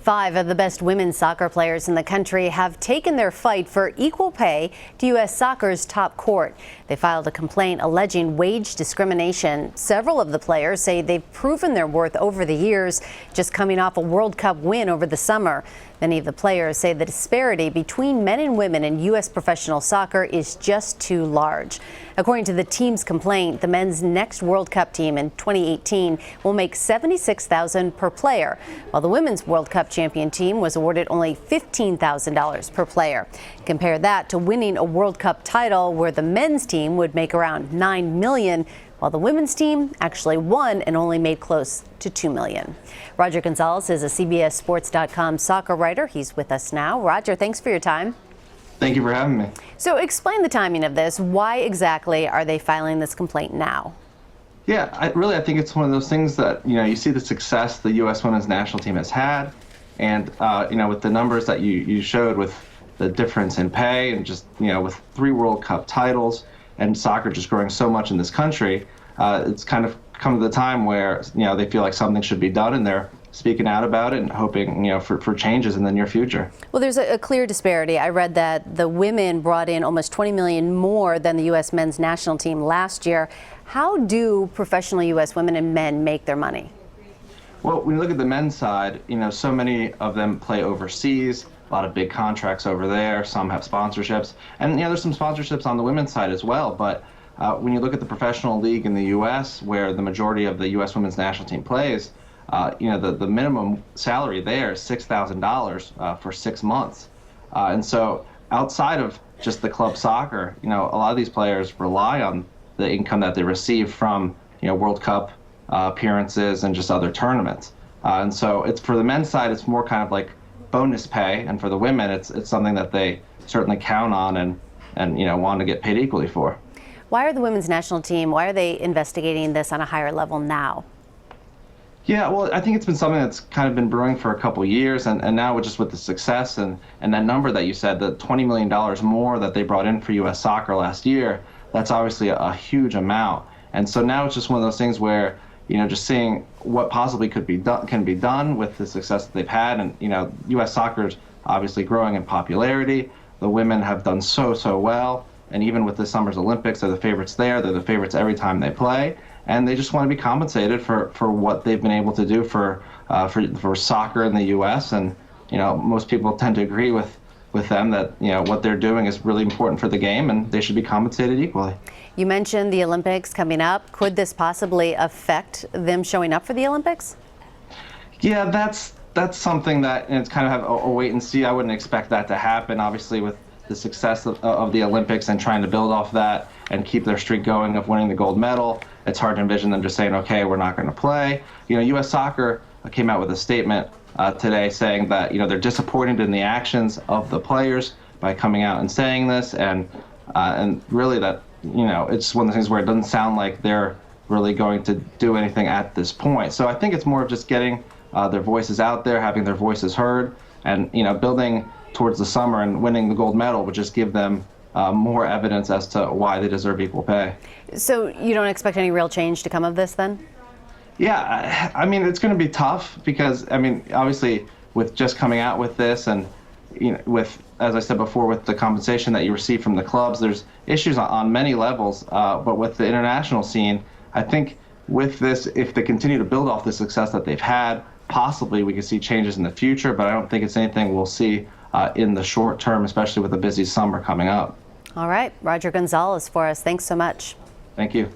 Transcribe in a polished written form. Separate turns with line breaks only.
5 of the best women's soccer players in the country have taken their fight for equal pay to U.S. soccer's top court. They filed a complaint alleging wage discrimination. Several of the players say they've proven their worth over the years, just coming off a World Cup win over the summer. Many of the players say the disparity between men and women in U.S. professional soccer is just too large. According to the team's complaint, the men's next World Cup team in 2018 will make $76,000 per player, while the women's World Cup champion team was awarded only $15,000 per player. Compare that to winning a World Cup title where the men's team would make around $9 million, while the women's team actually won and only made close to $2 million. Roger Gonzalez is a CBSSports.com soccer writer. He's with us now. Roger, thanks for your time.
Thank you for having me.
So explain the timing of this. Why exactly are they filing this complaint now?
Yeah, I think it's one of those things that, you see the success the U.S. women's national team has had. And, with the numbers that you showed with the difference in pay and just, with 3 World Cup titles and soccer just growing so much in this country, it's kind of come to the time where, they feel like something should be done, and they're speaking out about it and hoping, for changes in the near future.
Well, there's a clear disparity. I read that the women brought in almost $20 million more than the U.S. men's national team last year. How do professional U.S. women and men make their money?
Well, when you look at the men's side, so many of them play overseas, a lot of big contracts over there, some have sponsorships, and there's some sponsorships on the women's side as well. But when you look at the professional league in the U.S., where the majority of the U.S. women's national team plays, the minimum salary there is $6,000 for 6 months. And so outside of just the club soccer, a lot of these players rely on the income that they receive from, World Cup appearances and just other tournaments. And so it's for the men's side, it's more kind of like bonus pay. And for the women, it's something that they certainly count on and want to get paid equally for.
Why are the women's national team, why are they investigating this on a higher level now?
Yeah, well, I think it's been something that's kind of been brewing for a couple of years, and now just with the success and that number that you said, the $20 million more that they brought in for U.S. soccer last year, that's obviously a huge amount. And so now it's just one of those things where, just seeing what possibly can be done with the success that they've had. And, U.S. soccer is obviously growing in popularity. The women have done so well. And even with this summer's Olympics, they're the favorites there. They're the favorites every time they play. And they just want to be compensated for what they've been able to do for soccer in the U.S. And, most people tend to agree with them that, what they're doing is really important for the game, and they should be compensated equally.
You mentioned the Olympics coming up. Could this possibly affect them showing up for the Olympics?
Yeah, that's something that it's kind of have a wait and see. I wouldn't expect that to happen, obviously, with the success of the Olympics and trying to build off that and keep their streak going of winning the gold medal. It's hard to envision them just saying, okay, we're not going to play. U.S. soccer came out with a statement today saying that, they're disappointed in the actions of the players by coming out and saying this, and really that, it's one of the things where it doesn't sound like they're really going to do anything at this point. So I think it's more of just getting their voices out there, having their voices heard, and, building towards the summer and winning the gold medal would just give them more evidence as to why they deserve equal pay. So
you don't expect any real change to come of this then?
Yeah, it's going to be tough because, obviously with just coming out with this and, with, as I said before, with the compensation that you receive from the clubs, there's issues on many levels. But with the international scene, I think with this, if they continue to build off the success that they've had, possibly we could see changes in the future, but I don't think it's anything we'll see in the short term, especially with a busy summer coming up.
All right, Roger Gonzalez for us. Thanks so much.
Thank you.